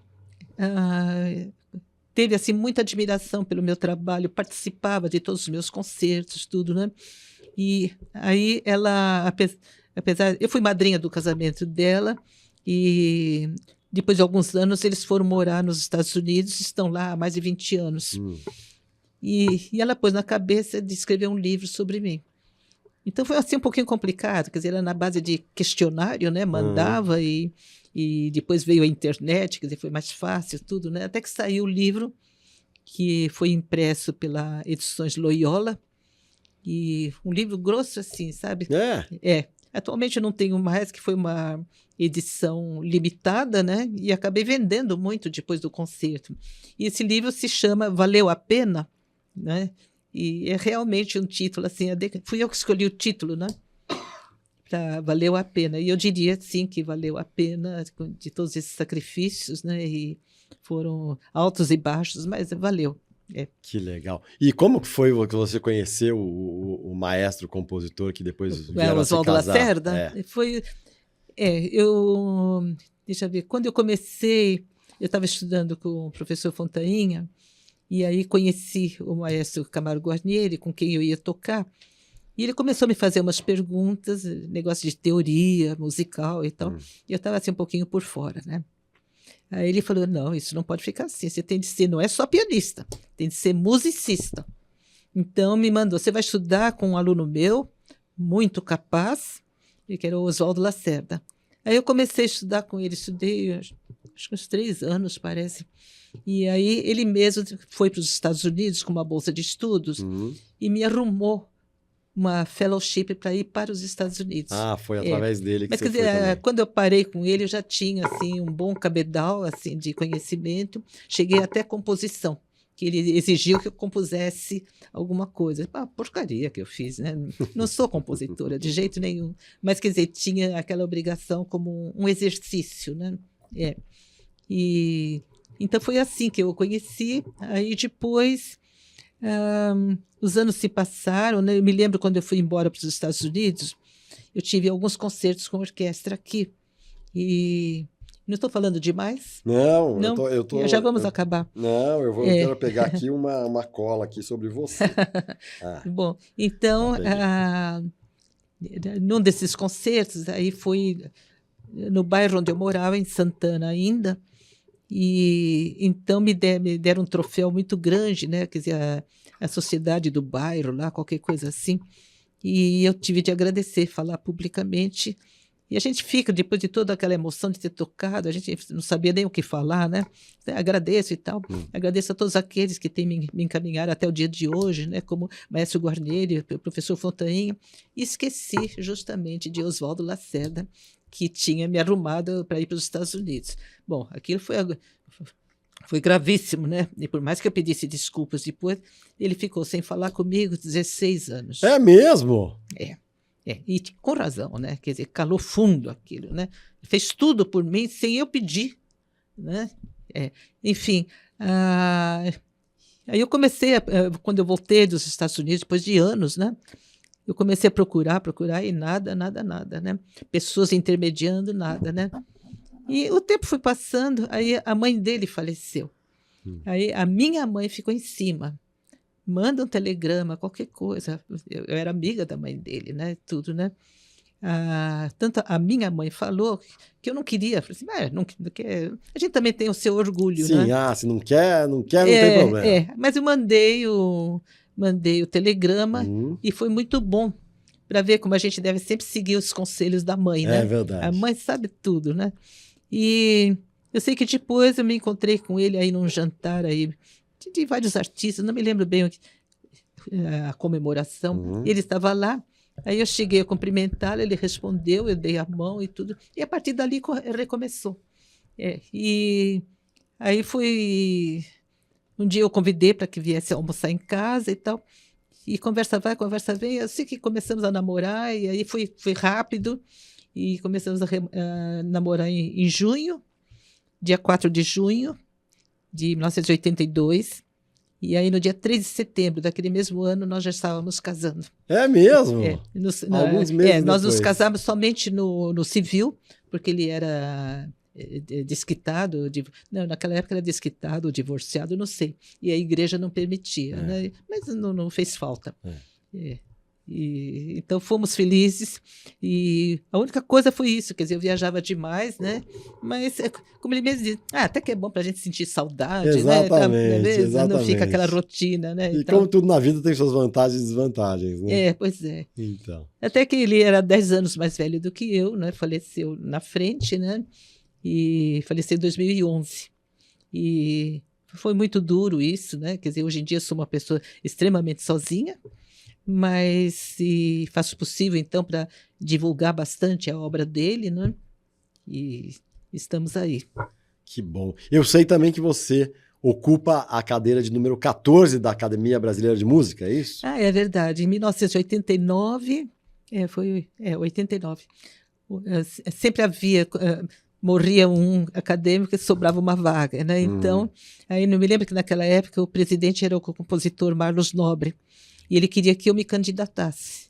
teve assim muita admiração pelo meu trabalho, participava de todos os meus concertos, tudo, né? E aí ela, apesar, eu fui madrinha do casamento dela, e depois de alguns anos eles foram morar nos Estados Unidos, estão lá há mais de 20 anos. E ela pôs na cabeça de escrever um livro sobre mim. Então foi assim um pouquinho complicado, quer dizer, era na base de questionário, né? Mandava e depois veio a internet, quer dizer, foi mais fácil tudo, né? Até que saiu o livro, que foi impresso pela Edições Loyola, e um livro grosso assim, sabe? Atualmente eu não tenho mais, que foi uma edição limitada, né? E acabei vendendo muito depois do concerto. E esse livro se chama Valeu a Pena, né? E é realmente um título, assim, fui eu que escolhi o título, né? Valeu a pena. E eu diria, sim, que valeu a pena de todos esses sacrifícios, né? E foram altos e baixos, mas valeu. Que legal. E como que foi que você conheceu o maestro compositor que depois vieram a se Oswaldo casar? Lacerda? Deixa eu ver, quando eu comecei, eu estava estudando com o professor Fontainha, e aí conheci o maestro Camargo Guarnieri, com quem eu ia tocar, e ele começou a me fazer umas perguntas, negócio de teoria musical e tal, e eu estava assim um pouquinho por fora, né? Aí ele falou, não, isso não pode ficar assim, você tem de ser, não é só pianista, tem de ser musicista. Então me mandou, você vai estudar com um aluno meu, muito capaz, que era o Oswaldo Lacerda. Aí eu comecei a estudar com ele, estudei acho que uns 3 anos, parece. E aí ele mesmo foi para os Estados Unidos com uma bolsa de estudos e me arrumou uma fellowship para ir para os Estados Unidos. Foi através dele que Mas, você quer dizer, foi quando eu parei com ele, eu já tinha assim, um bom cabedal assim, de conhecimento. Cheguei até composição, que ele exigiu que eu compusesse alguma coisa. Porcaria que eu fiz, né? Não sou compositora de jeito nenhum. Mas, quer dizer, tinha aquela obrigação como um exercício, né? Então foi assim que eu o conheci. Aí depois os anos se passaram, né? Eu me lembro quando eu fui embora para os Estados Unidos, eu tive alguns concertos com orquestra aqui. E não estou falando demais? Não, já vamos acabar. Não, eu quero pegar aqui uma cola aqui sobre você. Bom, então, num desses concertos, aí foi no bairro onde eu morava, em Santana ainda, e então me deram um troféu muito grande, né? Quer dizer, a sociedade do bairro lá, qualquer coisa assim, e eu tive de agradecer, falar publicamente, e a gente fica, depois de toda aquela emoção de ter tocado, a gente não sabia nem o que falar, né? Agradeço e tal, agradeço a todos aqueles que têm me encaminhado até o dia de hoje, né? Como Maestro Guarnieri, o professor Fontainha, e esqueci justamente de Oswaldo Lacerda, que tinha me arrumado para ir para os Estados Unidos. Bom, aquilo foi Foi gravíssimo, né? E por mais que eu pedisse desculpas depois, ele ficou sem falar comigo 16 anos. É mesmo? E com razão, né? Quer dizer, calou fundo aquilo, né? Fez tudo por mim sem eu pedir, né? Enfim, aí eu comecei, quando eu voltei dos Estados Unidos, depois de anos, né? Eu comecei a procurar e nada, né? Pessoas intermediando, nada, né? E o tempo foi passando, aí a mãe dele faleceu. Aí a minha mãe ficou em cima. Manda um telegrama, qualquer coisa. Eu era amiga da mãe dele, né? Tudo, né? Tanto a minha mãe falou que eu não queria. Falei assim, não quer. A gente também tem o seu orgulho, Sim, né? se não quer, não tem problema. Mas eu mandei o telegrama e foi muito bom para ver como a gente deve sempre seguir os conselhos da mãe, né? É verdade. A mãe sabe tudo, né? E eu sei que depois eu me encontrei com ele aí num jantar aí de vários artistas, não me lembro bem a comemoração. Ele estava lá, aí eu cheguei a cumprimentá-lo, ele respondeu, eu dei a mão e tudo, e a partir dali recomeçou. E aí um dia eu convidei para que viesse almoçar em casa e tal, e conversa vai, conversa vem, assim que começamos a namorar, e aí foi rápido, e começamos a namorar em junho, dia 4 de junho de 1982, e aí no dia 3 de setembro daquele mesmo ano nós já estávamos casando. É mesmo? Alguns meses nós nos casamos somente no civil, porque ele era desquitado, naquela época era desquitado, divorciado, não sei, e a igreja não permitia, né? Mas não fez falta. Então fomos felizes, e a única coisa foi isso, quer dizer, eu viajava demais, né? Mas como ele mesmo diz, até que é bom para a gente sentir saudade, exatamente, né? Exatamente. Não fica aquela rotina, né? E como tudo na vida tem suas vantagens e desvantagens, né? Pois é. Então. Até que ele era 10 anos mais velho do que eu, né? Faleceu na frente, né? E faleceu em 2011. E foi muito duro isso, né? Quer dizer, hoje em dia eu sou uma pessoa extremamente sozinha, mas faço o possível, então, para divulgar bastante a obra dele, né? E estamos aí. Que bom. Eu sei também que você ocupa a cadeira de número 14 da Academia Brasileira de Música, é isso? É verdade. Em 1989, 89, sempre havia... morria um acadêmico e sobrava uma vaga, né? Então, aí não me lembro que naquela época o presidente era o compositor Marlos Nobre, e ele queria que eu me candidatasse.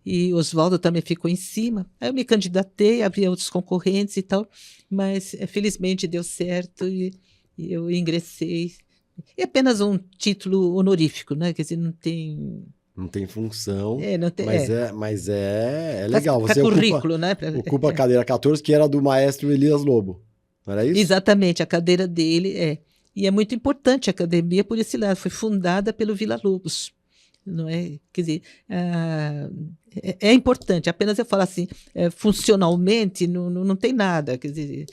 E Oswaldo também ficou em cima. Aí eu me candidatei, havia outros concorrentes e tal, mas felizmente deu certo e eu ingressei. É apenas um título honorífico, né? Quer dizer, não tem... Não tem função, não tem, mas é legal. Você currículo, né? Ocupa a cadeira 14, que era do maestro Elias Lobo, não era isso? Exatamente, a cadeira dele E é muito importante a academia por esse lado. Foi fundada pelo Villa-Lobos, não é? Quer dizer, é importante. Apenas eu falo assim, funcionalmente não tem nada, quer dizer,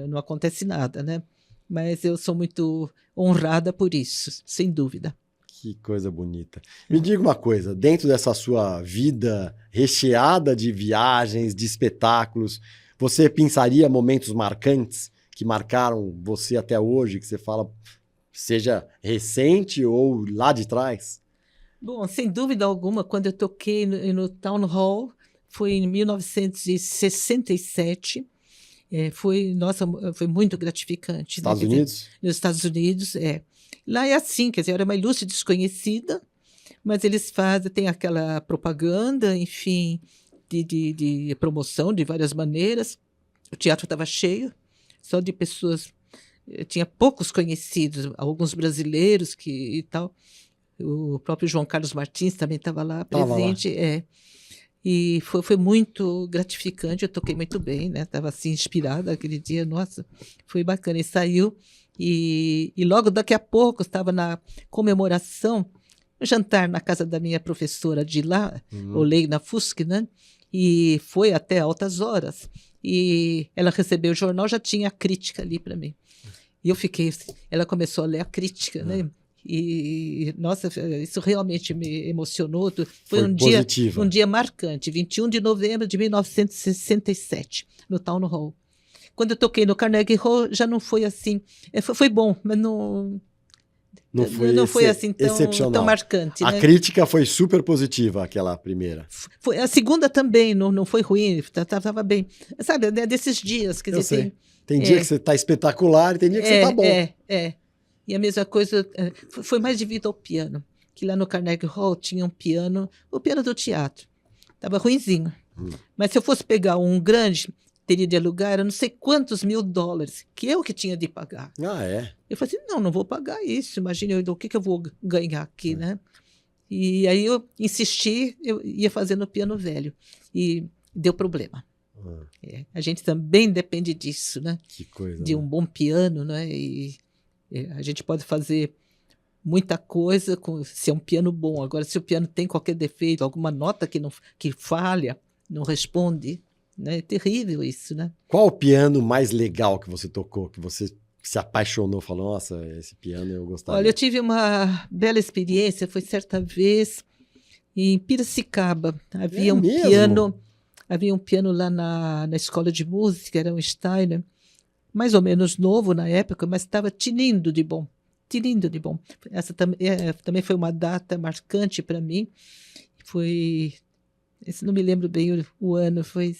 não acontece nada, né? Mas eu sou muito honrada por isso, sem dúvida. Que coisa bonita. Me diga uma coisa, dentro dessa sua vida recheada de viagens, de espetáculos, você pensaria momentos marcantes que marcaram você até hoje, que você fala, seja recente ou lá de trás? Bom, sem dúvida alguma, quando eu toquei no Town Hall, foi em 1967, foi muito gratificante. Estados Unidos? Nos Estados Unidos, Lá é assim, quer dizer, era uma ilustre desconhecida, mas eles tem aquela propaganda, enfim, de promoção de várias maneiras. O teatro estava cheio, só de pessoas, tinha poucos conhecidos, alguns brasileiros e tal. O próprio João Carlos Martins também estava lá presente. E foi muito gratificante, eu toquei muito bem, né? Estava assim inspirada aquele dia, nossa, foi bacana. E saiu, e logo daqui a pouco estava na comemoração, um jantar na casa da minha professora de lá, Olei na FUSC, né? E foi até altas horas. E ela recebeu o jornal, já tinha a crítica ali para mim. E eu fiquei, ela começou a ler a crítica, né? E, nossa, isso realmente me emocionou. Foi um dia marcante, 21 de novembro de 1967, no Town Hall. quando eu toquei no Carnegie Hall, já não foi assim. Foi bom, mas não foi assim tão marcante. A né? crítica foi super positiva, aquela primeira. Foi, a segunda também não foi ruim, estava bem. Sabe, desses dias. Quer Eu dizer, sei. Tem dia que você está espetacular e tem dia que você está bom. E a mesma coisa, foi mais devido ao piano. Que lá no Carnegie Hall tinha um piano, o piano do teatro. Estava ruinzinho. Mas se eu fosse pegar um grande, teria de alugar, eu não sei quantos $1.000, que eu que tinha de pagar. Ah, é? Eu falei assim, não vou pagar isso, imagina o que eu vou ganhar aqui, né? E aí eu insisti, eu ia fazer no piano velho, e deu problema. A gente também depende disso, né? Que coisa. De um bom piano, né? E a gente pode fazer muita coisa se é um piano bom. Agora, se o piano tem qualquer defeito, alguma nota que falha, não responde, né? É terrível isso, né? Qual o piano mais legal que você tocou, que você se apaixonou, falou, nossa, esse piano eu gostaria? Olha, eu tive uma bela experiência, foi certa vez em Piracicaba. Havia um piano lá na escola de música, era um Steiner, mais ou menos novo na época, mas estava tinindo de bom. Tinindo de bom. Essa também foi uma data marcante para mim. Não me lembro bem o ano, foi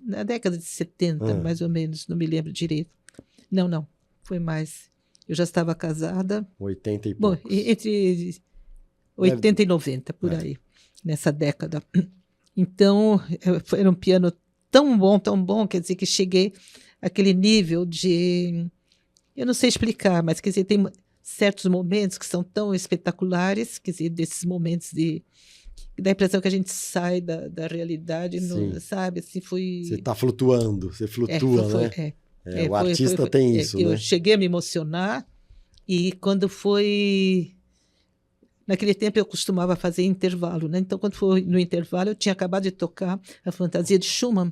na década de 70, mais ou menos, não me lembro direito. Não, foi mais. Eu já estava casada. 80 e poucos. Bom, entre 80 e 90, por aí, nessa década. Então, era um piano tão bom, quer dizer, que cheguei àquele nível de... Eu não sei explicar, mas quer dizer, tem certos momentos que são tão espetaculares, quer dizer, desses momentos dá a impressão que a gente sai da realidade, sabe? Assim, Você está flutuando, você flutua, né? O artista tem isso, né? Eu cheguei a me emocionar e quando foi... Naquele tempo eu costumava fazer intervalo, né? Então, quando foi no intervalo, eu tinha acabado de tocar a Fantasia de Schumann.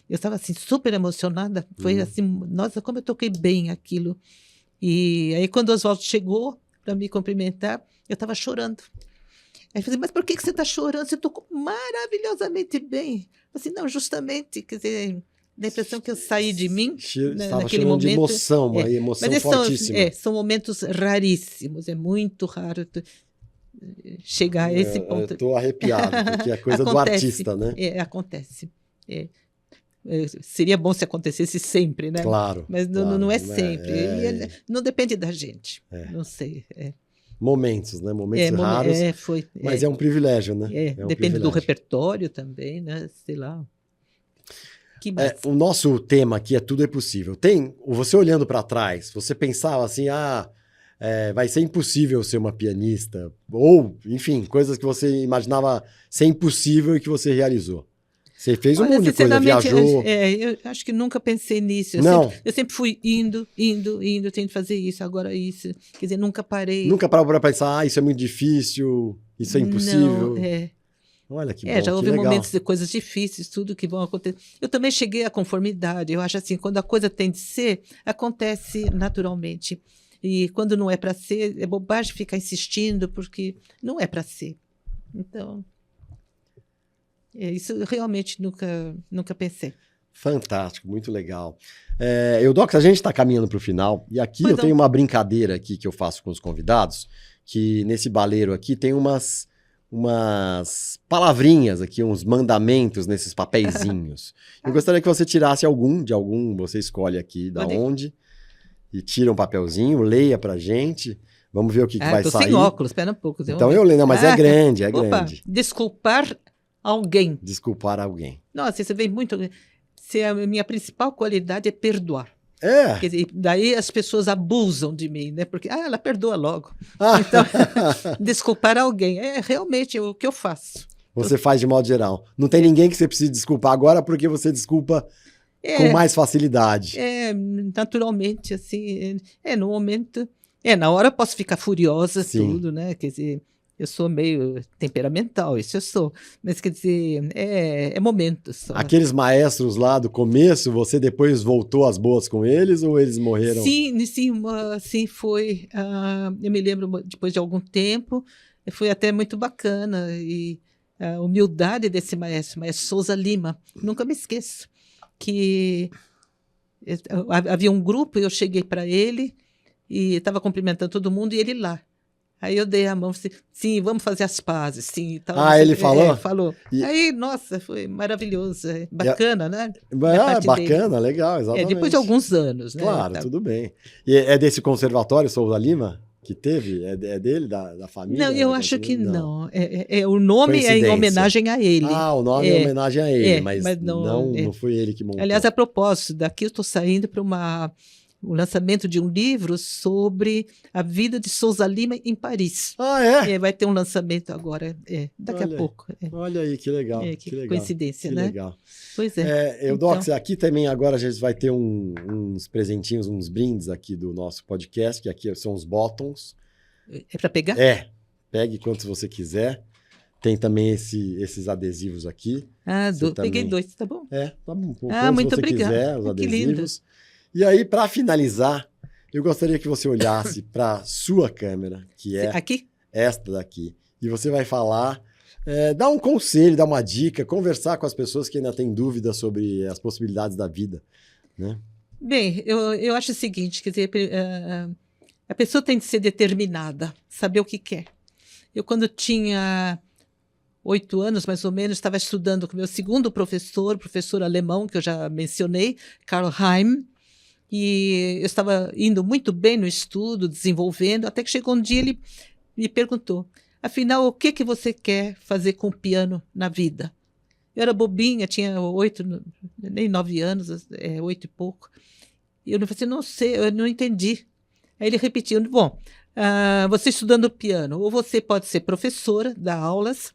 Eu estava assim, super emocionada. Foi assim, nossa, como eu toquei bem aquilo. E aí, quando o Oswaldo chegou para me cumprimentar, eu estava chorando. Aí eu falei, mas por que você está chorando? Você tocou maravilhosamente bem. Eu falei, não, justamente, quer dizer, da impressão que eu saí de mim, naquele momento. De emoção, uma emoção mas fortíssima. São momentos raríssimos, é muito raro chegar a esse ponto. Estou arrepiado, porque é coisa do artista, né? Acontece. Seria bom se acontecesse sempre, né? Claro. Mas não é sempre. Não depende da gente. Não sei. Momentos, né? Momentos raros. Mas é um privilégio, né? Depende do repertório também, né? Sei lá. O nosso tema aqui é Tudo é Possível. Você olhando para trás, você pensava assim, vai ser impossível ser uma pianista, ou, enfim, coisas que você imaginava ser impossível e que você realizou. Você fez um monte de coisa, viajou. Eu acho que nunca pensei nisso. Eu sempre fui indo, tendo que fazer isso, agora isso. Quer dizer, nunca parei. Nunca parou para pensar, isso é muito difícil, isso é impossível. Não, Olha que bom, já houve legal. momentos de coisas difíceis, tudo que vão acontecer. Eu também cheguei à conformidade. Eu acho assim, quando a coisa tem de ser, acontece naturalmente. E quando não é para ser, é bobagem ficar insistindo, porque não é para ser. Então, isso eu realmente nunca pensei. Fantástico, muito legal. Eudox, a gente está caminhando para o final, e aqui eu tenho uma brincadeira aqui que eu faço com os convidados, que nesse baleiro aqui tem umas palavrinhas aqui, uns mandamentos nesses papeizinhos. Eu gostaria que você tirasse de algum, você escolhe aqui da onde, e tira um papelzinho, leia pra gente. Vamos ver o que vai sair. Sem óculos, espera um pouco. Então eu leio, não, mas é grande, Opa, grande. Desculpar alguém. Desculpar alguém. Nossa, isso vem muito... Se a minha principal qualidade é perdoar. Quer dizer, daí as pessoas abusam de mim, né? Porque, ela perdoa logo. Então, desculpar alguém é realmente o que eu faço. Você faz de modo geral. Não tem ninguém que você precise desculpar agora porque você desculpa com mais facilidade. Naturalmente, assim, no momento... na hora eu posso ficar furiosa, tudo, né? Quer dizer, eu sou meio temperamental, isso eu sou. Mas, quer dizer, é momento só. Aqueles maestros lá do começo, você depois voltou às boas com eles ou eles morreram? Sim, foi. Eu me lembro, depois de algum tempo, foi até muito bacana. E a humildade desse maestro Souza Lima, nunca me esqueço, que Havia um grupo, eu cheguei para ele e estava cumprimentando todo mundo e ele lá. Aí eu dei a mão, assim, sim, vamos fazer as pazes, sim. Tal, Ele falou? Falou. E... Aí, nossa, foi maravilhoso, bacana, né? Bacana, legal, exatamente. Depois de alguns anos, né? Claro, tudo bem. E é desse conservatório, Souza Lima, que teve? É dele, da família? Não, eu acho que não. O nome é em homenagem a ele. O nome é em homenagem a ele, mas não foi ele que montou. Aliás, a propósito, daqui eu estou saindo para o lançamento de um livro sobre a vida de Souza Lima em Paris. Vai ter um lançamento agora, daqui a pouco. Olha aí, que legal. Que legal, coincidência, né? Legal. Pois é. Eudox, aqui também agora a gente vai ter uns presentinhos, uns brindes aqui do nosso podcast, que aqui são os bottoms. É para pegar? Pegue quantos você quiser. Tem também esses adesivos aqui. Peguei 2, tá bom? Tá bom. Muito obrigada. Quiser, os adesivos. Que lindo. E aí, para finalizar, eu gostaria que você olhasse para sua câmera, que é aqui? Esta daqui. E você vai falar, dar um conselho, dar uma dica, conversar com as pessoas que ainda têm dúvidas sobre as possibilidades da vida, né? Bem, eu acho o seguinte, quer dizer, a pessoa tem de ser determinada, saber o que quer. Eu, quando tinha 8 anos, mais ou menos, estava estudando com meu segundo professor alemão, que eu já mencionei, Karl Heim, e eu estava indo muito bem no estudo, desenvolvendo, até que chegou um dia ele me perguntou, afinal, o que você quer fazer com o piano na vida? Eu era bobinha, tinha 8, nem 9 anos, 8 e pouco. E eu falei assim, não sei, eu não entendi. Aí ele repetiu, bom, você estudando piano, ou você pode ser professora, dar aulas,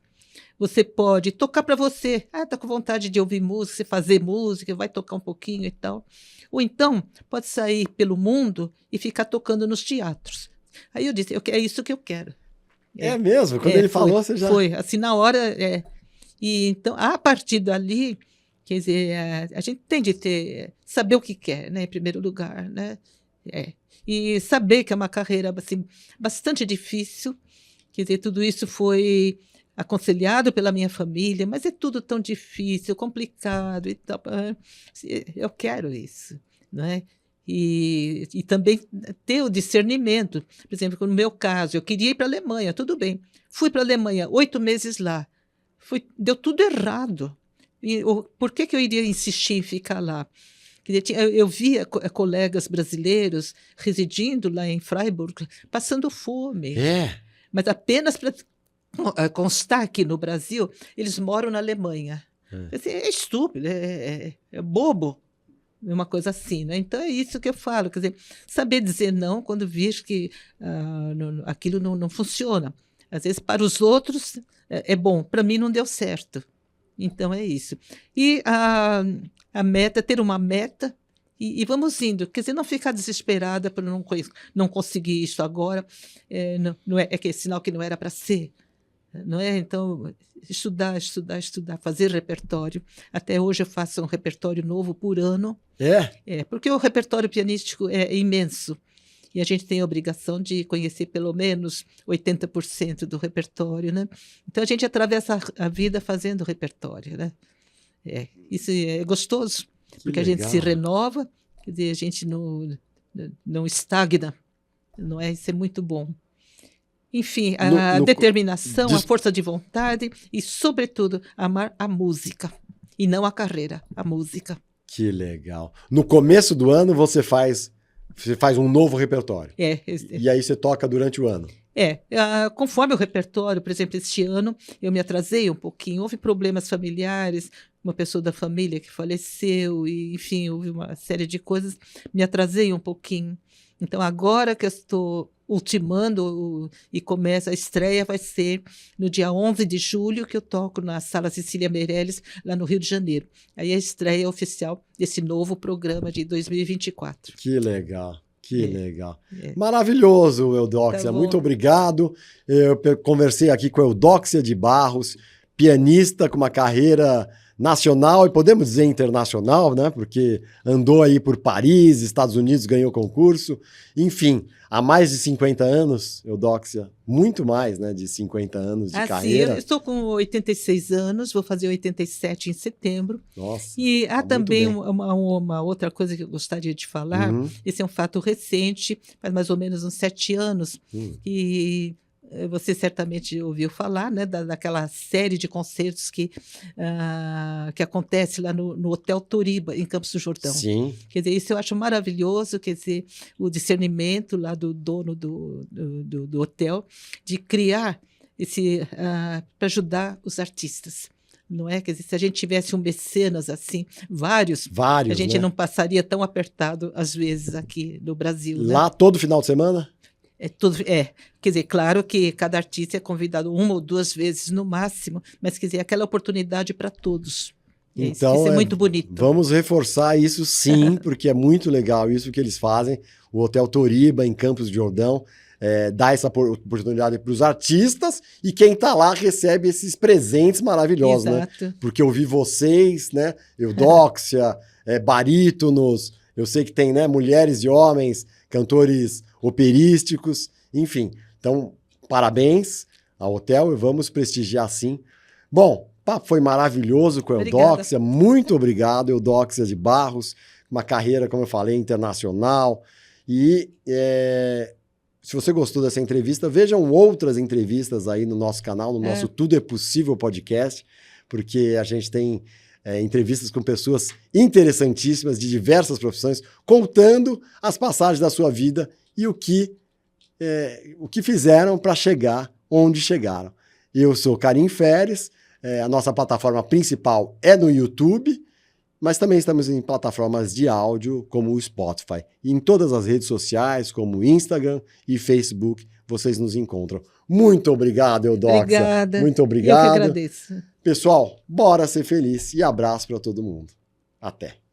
você pode tocar para você. Está com vontade de ouvir música, fazer música, vai tocar um pouquinho e tal. Ou então, pode sair pelo mundo e ficar tocando nos teatros. Aí eu disse, é isso que eu quero. É mesmo? Quando ele falou, você já... Foi, assim, na hora... E então, a partir dali, quer dizer, a gente tem de saber o que quer, né, em primeiro lugar, né? E saber que é uma carreira assim, bastante difícil. Quer dizer, tudo isso foi aconselhado pela minha família, mas é tudo tão difícil, complicado e tal. Eu quero isso, né? E também ter o discernimento. Por exemplo, no meu caso, eu queria ir para a Alemanha, tudo bem. Fui para a Alemanha, 8 meses lá. Deu tudo errado. Por que eu iria insistir em ficar lá? Eu via colegas brasileiros residindo lá em Freiburg, passando fome. Mas apenas para constar que no Brasil, eles moram na Alemanha. É estúpido, é bobo, uma coisa assim, né? Então é isso que eu falo, quer dizer, saber dizer não quando vir que aquilo não funciona. Às vezes para os outros é bom, para mim não deu certo. Então é isso. E a meta, ter uma meta e vamos indo, quer dizer, não ficar desesperada por não conseguir isso agora, não é que é sinal que não era para ser. Não é? Então, estudar, fazer repertório. Até hoje eu faço um repertório novo por ano. Porque o repertório pianístico é imenso. E a gente tem a obrigação de conhecer pelo menos 80% do repertório, né? Então, a gente atravessa a vida fazendo repertório, né? Isso é gostoso, porque a gente se renova, quer dizer, a gente não estagna, não é? Isso é muito bom. Enfim, a determinação, a força de vontade e, sobretudo, amar a música. E não a carreira, a música. Que legal. No começo do ano, você faz um novo repertório. E aí você toca durante o ano. Conforme o repertório, por exemplo, este ano, eu me atrasei um pouquinho. Houve problemas familiares, uma pessoa da família que faleceu, e, enfim, houve uma série de coisas. Me atrasei um pouquinho. Então, agora que eu estou ultimando e começa a estreia, vai ser no dia 11 de julho, que eu toco na Sala Cecília Meirelles, lá no Rio de Janeiro. Aí a estreia oficial desse novo programa de 2024. Que legal. Que legal. Maravilhoso, Eudóxia. Tá, muito obrigado. Eu conversei aqui com a Eudóxia de Barros, pianista com uma carreira nacional e podemos dizer internacional, né? Porque andou aí por Paris, Estados Unidos, ganhou concurso. Enfim, há mais de 50 anos, Eudóxia, muito mais, né? De 50 anos de carreira. Sim, eu estou com 86 anos, vou fazer 87 em setembro. Nossa, E há tá muito também bem. uma outra coisa que eu gostaria de falar. Esse é um fato recente, faz mais ou menos uns 7 anos, e você certamente ouviu falar, né, daquela série de concertos que acontece lá no Hotel Toriba, em Campos do Jordão. Sim. Quer dizer, isso eu acho maravilhoso, quer dizer, o discernimento lá do dono do hotel de criar para ajudar os artistas. Não é? Quer dizer, se a gente tivesse um mecenas assim, vários, a gente né? não passaria tão apertado, às vezes, aqui no Brasil. Lá né? todo final de semana? Quer dizer, claro que cada artista é convidado 1 ou 2 vezes no máximo, mas quer dizer, aquela oportunidade para todos. Então, isso é muito bonito. Vamos reforçar isso sim, porque é muito legal isso que eles fazem. O Hotel Toriba, em Campos do Jordão, dá essa oportunidade para os artistas e quem está lá recebe esses presentes maravilhosos, Exato. né? Porque eu vi vocês, né? Eudóxia, barítonos, eu sei que tem, né, mulheres e homens, cantores operísticos, enfim. Então, parabéns ao hotel e vamos prestigiar sim. Bom, o papo foi maravilhoso com a Eudóxia. Muito obrigado, Eudóxia de Barros. Uma carreira, como eu falei, internacional. E se você gostou dessa entrevista, vejam outras entrevistas aí no nosso canal, no nosso Tudo é Possível podcast, porque a gente tem entrevistas com pessoas interessantíssimas de diversas profissões, contando as passagens da sua vida e o que fizeram para chegar onde chegaram. Eu sou Karim Feres, a nossa plataforma principal é no YouTube, mas também estamos em plataformas de áudio como o Spotify. E em todas as redes sociais, como Instagram e Facebook, vocês nos encontram. Muito obrigado, Eudóxia. Obrigada. Muito obrigado. Eu que agradeço. Pessoal, bora ser feliz e abraço para todo mundo. Até.